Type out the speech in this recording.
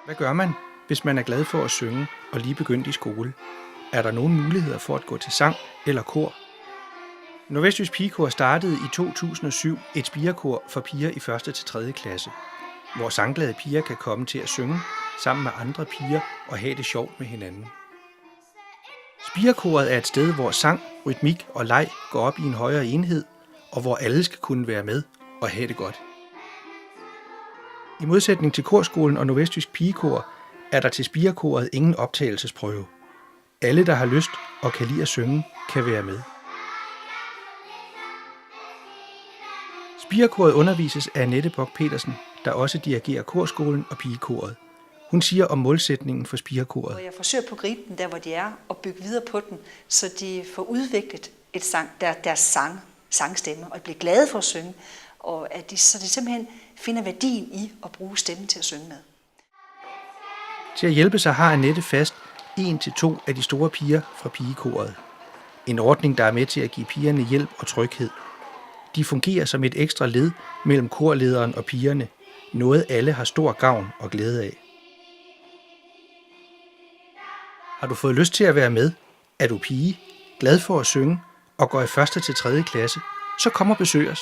Hvad gør man, hvis man er glad for at synge og lige begyndt i skole? Er der nogen muligheder for at gå til sang eller kor? Nordvestjysk Pigekor startede i 2007 et spirekor for piger i 1. til 3. klasse, hvor sangglade piger kan komme til at synge sammen med andre piger og have det sjovt med hinanden. Spirekoret er et sted, hvor sang, rytmik og leg går op i en højere enhed, og hvor alle skal kunne være med og have det godt. I modsætning til korskolen og Nordvestjysk Pigekor er der til spirekoret ingen optagelsesprøve. Alle, der har lyst og kan lide at synge, kan være med. Spirekoret undervises af Annette Bock-Petersen, der også dirigerer korskolen og pigekoret. Hun siger om målsætningen for spirekoret. Jeg forsøger på at gribe den der, hvor de er, og bygge videre på den, så de får udviklet deres sangstemme, og bliver glade for at synge, og så de simpelthen finder værdien i at bruge stemmen til at synge med. Til at hjælpe sig har Annette fast 1 til 2 af de store piger fra pigekoret. En ordning, der er med til at give pigerne hjælp og tryghed. De fungerer som et ekstra led mellem korlederen og pigerne, noget alle har stor gavn og glæde af. Har du fået lyst til at være med? Er du pige, glad for at synge og går i 1. til 3. klasse? Så kom og besøg os.